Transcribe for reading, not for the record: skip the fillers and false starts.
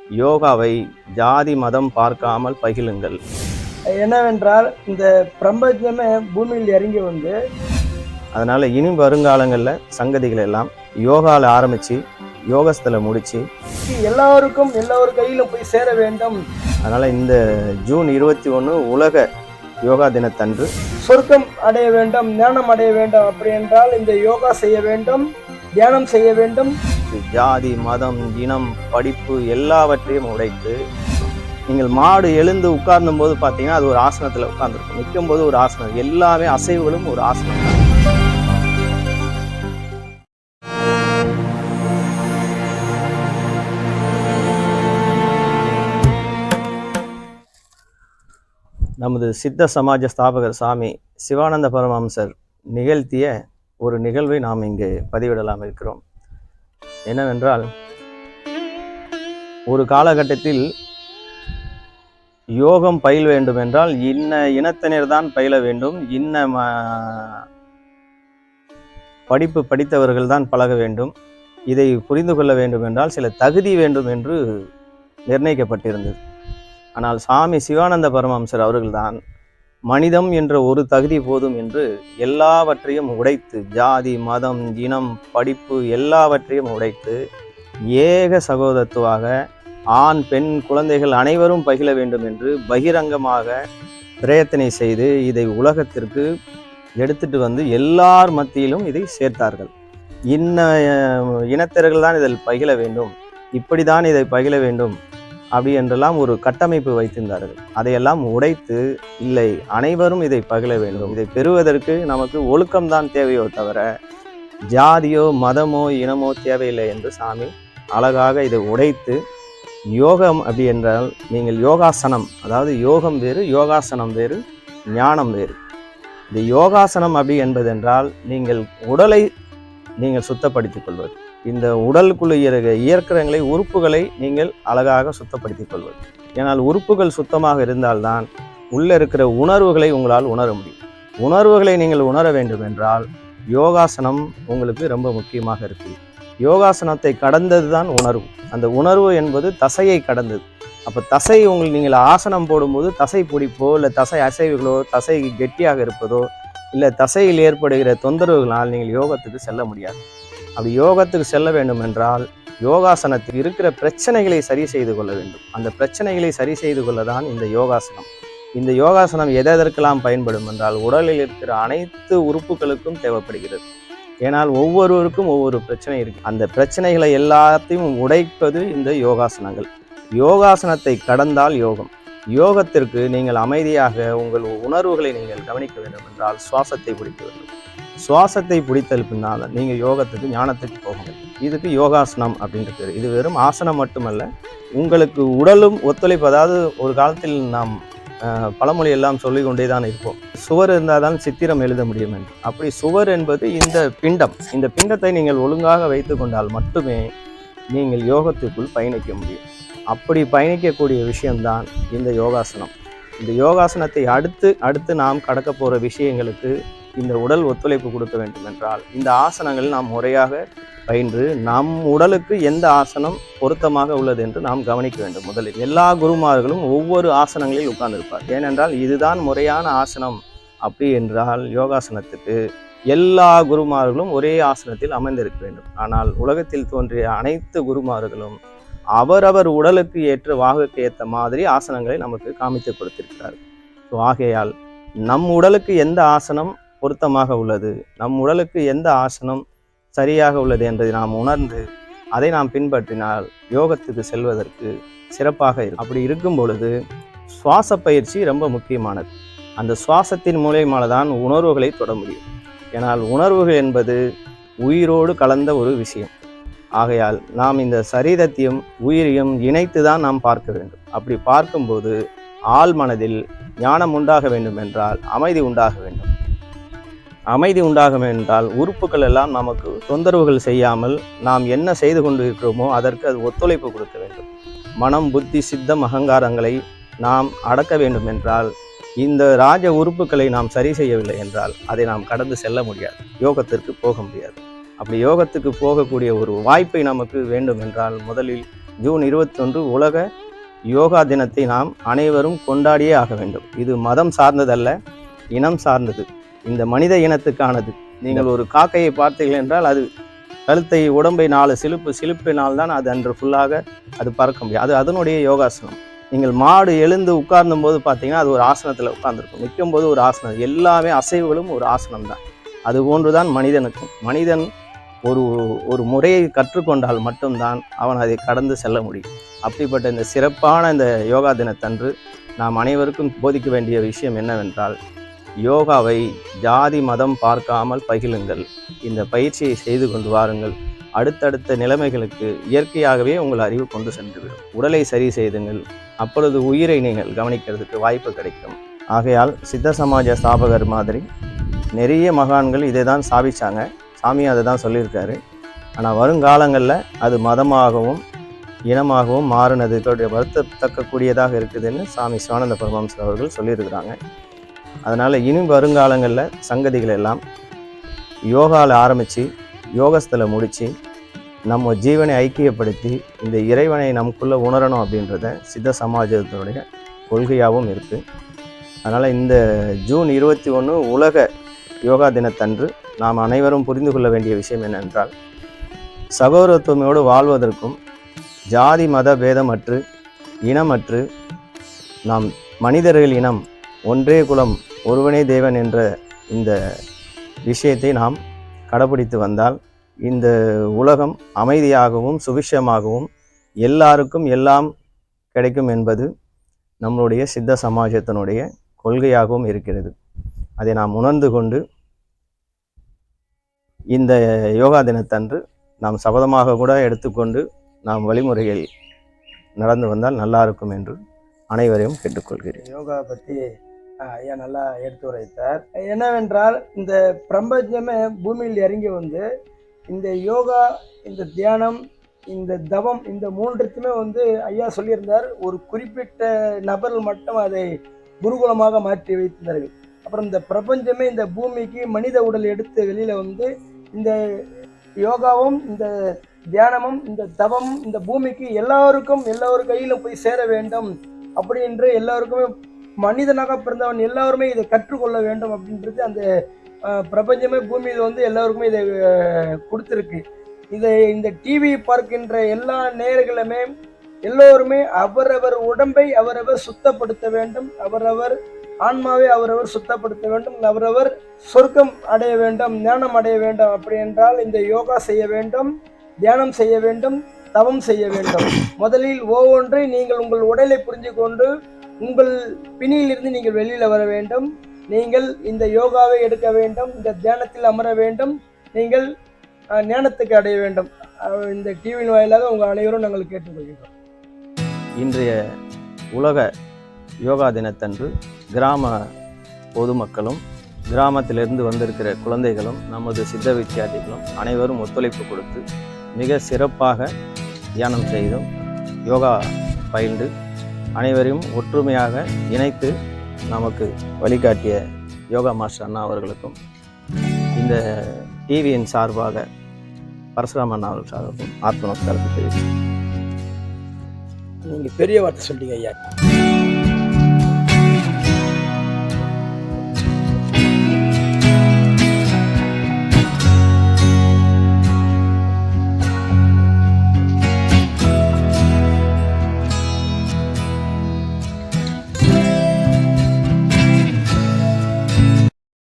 யோகாவை ஜாதி மதம் பார்க்காமல் பகிலுங்கள். என்னவென்றால் இந்த பிரபஞ்சமே பூமியில் இறங்கி வந்து அதனால் இனி வருங்காலங்களில் சங்கதிகள் எல்லாம் யோகாவில் ஆரம்பித்து யோகஸ்தில் முடித்து எல்லாருக்கும் எல்லோரு கையிலும் போய் சேர வேண்டும். அதனால் இந்த ஜூன் 21 உலக யோகா தினத்தன்று சொர்க்கம் அடைய வேண்டும், ஞானம் அடைய வேண்டும். அப்படி என்றால் இந்த யோகா செய்ய வேண்டும், தியானம் செய்ய வேண்டும். ஜாதி மதம் இனம் படிப்பு எல்லாவற்றையும் உடைத்து நீங்கள் மாடு எழுந்து உட்கார்ந்தும் போது பார்த்தீங்கன்னா அது ஒரு ஆசனத்தில் உட்கார்ந்துருக்கும், நிற்கும் போது ஒரு ஆசனம், எல்லாமே அசைவுகளும் ஒரு ஆசனம் தான். நமது சித்த சமாஜ ஸ்தாபகர் சாமி சிவானந்த பரமஹம்சர் நிகழ்த்திய ஒரு நிகழ்வை நாம் இங்கு பதிவிடலாம் இருக்கிறோம். என்னவென்றால், ஒரு காலகட்டத்தில் யோகம் பயில வேண்டும் என்றால் இன்ன இனத்தினர் தான் பயில வேண்டும், இன்ன படிப்பு படித்தவர்கள் தான் பழக வேண்டும், இதை புரிந்து கொள்ள வேண்டும் என்றால் சில தகுதி வேண்டும் என்று நிர்ணயிக்கப்பட்டிருந்தது. ஆனால் சாமி சிவானந்த பரமஹம்சர் அவர்கள்தான் மனிதம் என்ற ஒரு தகுதி போதும் என்று எல்லாவற்றையும் உடைத்து, ஜாதி மதம் இனம் படிப்பு எல்லாவற்றையும் உடைத்து ஏக சகோதரத்துவாக ஆண் பெண் குழந்தைகள் அனைவரும் பகில வேண்டும் என்று பகிரங்கமாக பிரயத்தனை செய்து இதை உலகத்திற்கு எடுத்துட்டு வந்து எல்லார் மத்தியிலும் இதை சேர்த்தார்கள். இன்ன இனத்தினர்கள் தான் இதில் பகில வேண்டும், இப்படி தான் இதை பகில வேண்டும் அப்படி என்றெல்லாம் ஒரு கட்டமைப்பு வைத்திருந்தார்கள். அதையெல்லாம் உடைத்து, இல்லை அனைவரும் இதை பகில வேண்டும், இதை பெறுவதற்கு நமக்கு ஒழுக்கம்தான் தேவையோ தவிர ஜாதியோ மதமோ இனமோ தேவையில்லை என்று சாமி அழகாக இதை உடைத்து, யோகம் அப்படி என்றால் நீங்கள் யோகாசனம், அதாவது யோகம் வேறு யோகாசனம் வேறு ஞானம் வேறு. இந்த யோகாசனம் அப்படி என்பதென்றால் நீங்கள் உடலை நீங்கள் சுத்தப்படுத்திக் கொள்வது, இந்த உடலுக்குள்ள இயற்கங்களை உறுப்புகளை நீங்கள் அழகாக சுத்தப்படுத்திக் கொள்வது. ஏனால் உறுப்புகள் சுத்தமாக இருந்தால்தான் உள்ள இருக்கிற உணர்வுகளை உங்களால் உணர முடியும். உணர்வுகளை நீங்கள் உணர வேண்டும் என்றால் யோகாசனம் உங்களுக்கு ரொம்ப முக்கியமாக இருக்குது. யோகாசனத்தை கடந்தது தான் உணர்வு. அந்த உணர்வு என்பது தசையை கடந்தது. அப்போ தசை நீங்கள் ஆசனம் போடும்போது தசை பிடிப்போ இல்லை தசை அசைவுகளோ தசை கெட்டியாக இருப்பதோ இல்லை தசையில் ஏற்படுகிற தொந்தரவுகளால் நீங்கள் யோகத்துக்கு செல்ல முடியாது. அப்படி யோகத்துக்கு செல்ல வேண்டும் என்றால் யோகாசனத்தில் இருக்கிற பிரச்சனைகளை சரி செய்து கொள்ள வேண்டும். அந்த பிரச்சனைகளை சரி செய்து கொள்ள தான் இந்த யோகாசனம். இந்த யோகாசனம் எதற்கெல்லாம் பயன்படும் என்றால் உடலில் இருக்கிற அனைத்து உறுப்புகளுக்கும் தேவைப்படுகிறது. ஏனால் ஒவ்வொருவருக்கும் ஒவ்வொரு பிரச்சனை இருக்கு. அந்த பிரச்சனைகளை எல்லாத்தையும் உடைப்பது இந்த யோகாசனங்கள். யோகாசனத்தை கடந்தால் யோகம். யோகத்திற்கு நீங்கள் அமைதியாக உங்கள் உணர்வுகளை நீங்கள் கவனிக்க வேண்டும் என்றால் சுவாசத்தை பிடிக்க வேண்டும். சுவாசத்தை பிடித்தல் பின்னால் நீங்கள் யோகத்துக்கு ஞானத்துக்கு போக வேண்டும். இதுக்கு யோகாசனம் அப்படின்ற பேர். இது வெறும் ஆசனம் மட்டுமல்ல, உங்களுக்கு உடலும் ஒத்துழைப்பு. அதாவது ஒரு காலத்தில் நாம் பழமொழி எல்லாம் சொல்லிக்கொண்டே தான் இருப்போம், சுவர் இருந்தால் தான் சித்திரம் எழுத முடியும் என்று. அப்படி சுவர் என்பது இந்த பிண்டம். இந்த பிண்டத்தை நீங்கள் ஒழுங்காக வைத்து கொண்டால் மட்டுமே நீங்கள் யோகத்துக்குள் பயணிக்க முடியும். அப்படி பயணிக்கக்கூடிய விஷயம்தான் இந்த யோகாசனம். இந்த யோகாசனத்தை அடுத்து நாம் கடக்க போகிற விஷயங்களுக்கு இந்த உடல் ஒத்துழைப்பு கொடுக்க வேண்டும் என்றால் இந்த ஆசனங்கள் நாம் முறையாக பயின்று நம் உடலுக்கு எந்த ஆசனம் பொருத்தமாக உள்ளது என்று நாம் கவனிக்க வேண்டும். முதலில் எல்லா குருமார்களும் ஒவ்வொரு ஆசனங்களில் உட்கார்ந்திருப்பார். ஏனென்றால் இதுதான் முறையான ஆசனம். அப்படி என்றால் யோகாசனத்துக்கு எல்லா குருமார்களும் ஒரே ஆசனத்தில் அமர்ந்திருக்க வேண்டும். ஆனால் உலகத்தில் தோன்றிய அனைத்து குருமார்களும் அவரவர் உடலுக்கு ஏற்ற வாகுக்கு ஏற்ற மாதிரி ஆசனங்களை நமக்கு காமித்து கொடுத்திருக்கிறார்கள். ஸோ ஆகையால் நம் உடலுக்கு எந்த ஆசனம் பொருத்தமாக உள்ளது, நம் உடலுக்கு எந்த ஆசனம் சரியாக உள்ளது என்பதை நாம் உணர்ந்து அதை நாம் பின்பற்றினால் யோகத்துக்கு செல்வதற்கு சிறப்பாக இருக்கும். அப்படி இருக்கும் பொழுது சுவாச பயிற்சி ரொம்ப முக்கியமானது. அந்த சுவாசத்தின் மூலமாக தான் உணர்வுகளை தொட முடியும். ஏனால் உணர்வுகள் என்பது உயிரோடு கலந்த ஒரு விஷயம். ஆகையால் நாம் இந்த சரீரத்தையும் உயிரையும் இணைத்து தான் நாம் பார்க்க வேண்டும். அப்படி பார்க்கும்போது ஆழ் மனதில் ஞானம் உண்டாக வேண்டும் என்றால் அமைதி உண்டாக வேண்டும். அமைதி உண்டாகும் என்றால் உறுப்புகள் எல்லாம் நமக்கு தொந்தரவுகள் செய்யாமல் நாம் என்ன செய்து கொண்டு இருக்கிறோமோ அதற்கு அது ஒத்துழைப்பு கொடுக்க வேண்டும். மனம் புத்தி சித்தம் அகங்காரங்களை நாம் அடக்க வேண்டும் என்றால் இந்த ராஜ உறுப்புகளை நாம் சரி செய்யவில்லை என்றால் அதை நாம் கடந்து செல்ல முடியாது, யோகத்திற்கு போக முடியாது. அப்படி யோகத்துக்கு போகக்கூடிய ஒரு வாய்ப்பை நமக்கு வேண்டும் என்றால் முதலில் ஜூன் 21 உலக யோகா தினத்தை நாம் அனைவரும் கொண்டாடியே ஆக வேண்டும். இது மதம் சார்ந்ததல்ல, இனம் சார்ந்தது, இந்த மனித இனத்துக்கானது. நீங்கள் ஒரு காக்கையை பார்த்தீர்கள் என்றால் அது கழுத்தை உடம்பை 4 சிலுப்பினால் தான் அது அன்று ஃபுல்லாக அது பறக்க முடியும். அது அதனுடைய யோகாசனம். நீங்கள் மாடு எழுந்து உட்கார்ந்தும் போது பார்த்தீங்கன்னா அது ஒரு ஆசனத்தில் உட்கார்ந்துருக்கும், நிற்கும் போது ஒரு ஆசனம், எல்லாமே அசைவுகளும் ஒரு ஆசனம் தான். அது போன்றுதான் மனிதனுக்கும். மனிதன் ஒரு முறையை கற்றுக்கொண்டால் மட்டும்தான் அவன் அதை கடந்து செல்ல முடியும். அப்படிப்பட்ட இந்த சிறப்பான இந்த யோகா தினத்தன்று நாம் அனைவருக்கும் போதிக்க வேண்டிய விஷயம் என்னவென்றால், யோகாவை ஜாதி மதம் பார்க்காமல் பகிலுங்கள். இந்த பயிற்சியை செய்து கொண்டு வாருங்கள். அடுத்தடுத்த நிலைமைகளுக்கு இயற்கையாகவே உங்கள் அறிவு கொண்டு சென்றுவிடும். உடலை சரி செய்துங்கள், அப்பொழுது உயிரை நீங்கள் கவனிக்கிறதுக்கு வாய்ப்பு கிடைக்கும். ஆகையால் சித்த சமாஜ ஸ்தாபகர் மாதிரி நிறைய மகான்கள் இதை தான் ஸ்தாபிச்சாங்க. சாமி அதை தான் சொல்லியிருக்காரு. ஆனால் வருங்காலங்களில் அது மதமாகவும் இனமாகவும் மாறினது வருத்தத்தக்கக்கூடியதாக இருக்குதுன்னு சாமி சிவானந்த பரமஹம்சர் அவர்கள் சொல்லியிருக்கிறாங்க. அதனால் இனி வருங்காலங்களில் சங்கதிகள் எல்லாம் யோகாவில் ஆரம்பித்து யோகஸ்தில் முடித்து நம்ம ஜீவனை ஐக்கியப்படுத்தி இந்த இறைவனை நமக்குள்ளே உணரணும் அப்படின்றத சித்த சமாஜத்தினுடைய கொள்கையாகவும் இருக்குது. அதனால் இந்த ஜூன் 21 உலக யோகா தினத்தன்று நாம் அனைவரும் புரிந்து கொள்ள வேண்டிய விஷயம் என்னென்றால், சகோதரத்துவமோடு வாழ்வதற்கும் ஜாதி மத பேதமற்று இனமற்று நாம் மனிதர்கள் இனம் ஒன்றே குலம் ஒருவனே தேவன் என்ற இந்த விஷயத்தை நாம் கடைபிடித்து வந்தால் இந்த உலகம் அமைதியாகவும் சுபிட்சமாகவும் எல்லாருக்கும் எல்லாம் கிடைக்கும் என்பது நம்மளுடைய சித்த சமாஜத்தினுடைய கொள்கையாகவும் இருக்கிறது. அதை நாம் உணர்ந்து கொண்டு இந்த யோகா தினத்தன்று நாம் சபதமாக கூட எடுத்துக்கொண்டு நாம் வழிமுறையில் நடந்து வந்தால் நல்லா இருக்கும் என்று அனைவரையும் கேட்டுக்கொள்கிறேன். யோகா பற்றி ஐயா நல்லா எடுத்து உரைத்தார். என்னவென்றால் இந்த பிரபஞ்சமே பூமியில் இறங்கி வந்து இந்த யோகா, இந்த தியானம், இந்த தவம், இந்த மூன்றுக்குமே வந்து ஐயா சொல்லியிருந்தார். ஒரு குறிப்பிட்ட நபர்கள் மட்டும் அதை குருகுலமாக மாற்றி வைத்திருந்தார்கள். அப்புறம் இந்த பிரபஞ்சமே இந்த பூமிக்கு மனித உடல் எடுத்து வெளியில் வந்து இந்த யோகாவும் இந்த தியானமும் இந்த தவமும் இந்த பூமிக்கு எல்லோரு கையிலும் போய் சேர வேண்டும் அப்படின்று எல்லாருக்குமே மனிதனாக பிறந்தவன் எல்லாருமே இதை கற்றுக்கொள்ள வேண்டும் அப்படின்றது அந்த பிரபஞ்சமே பூமியில் வந்து எல்லாருக்குமே இதை கொடுத்துருக்கு. இந்த டிவி பார்க்கின்ற எல்லா நேயர்களுமே எல்லோருமே அவரவர் உடம்பை அவரவர் சுத்தப்படுத்த வேண்டும், அவரவர் ஆன்மாவை அவரவர் சுத்தப்படுத்த வேண்டும், அவரவர் சொர்க்கம் அடைய வேண்டும், ஞானம் அடைய வேண்டும். அப்படி என்றால் இந்த யோகா செய்ய வேண்டும், தியானம் செய்ய வேண்டும், தவம் செய்ய வேண்டும். முதலில் ஒவ்வொன்றை நீங்கள் உங்கள் உடலை புரிஞ்சு கொண்டு உங்கள் பிணியிலிருந்து நீங்கள் வெளியில் வர வேண்டும். நீங்கள் இந்த யோகாவை எடுக்க வேண்டும், இந்த தியானத்தில் அமர வேண்டும், நீங்கள் ஞானத்துக்கு அடைய வேண்டும். இந்த டிவியின் வாயிலாக உங்கள் அனைவரும் நாங்கள் கேட்டுக்கொள்கிறோம். இன்றைய உலக யோகா தினத்தன்று கிராம பொதுமக்களும் கிராமத்திலிருந்து வந்திருக்கிற குழந்தைகளும் நமது சித்த வித்தியார்த்திகளும் அனைவரும் ஒத்துழைப்பு கொடுத்து மிக சிறப்பாக தியானம் செய்தும் யோகா பயின்று அனைவரையும் ஒற்றுமையாக இணைத்து நமக்கு வழிகாட்டிய யோகா மாஸ்டர் அண்ணா அவர்களுக்கும் இந்த டிவியின் சார்பாக பரசுராம அண்ணா அவர்கள் சார்பாகவும் ஆத்ம நமஸ்காரத்தை தெரிவித்து. நீங்கள் பெரிய வார்த்தை சொல்லிட்டீங்க ஐயா.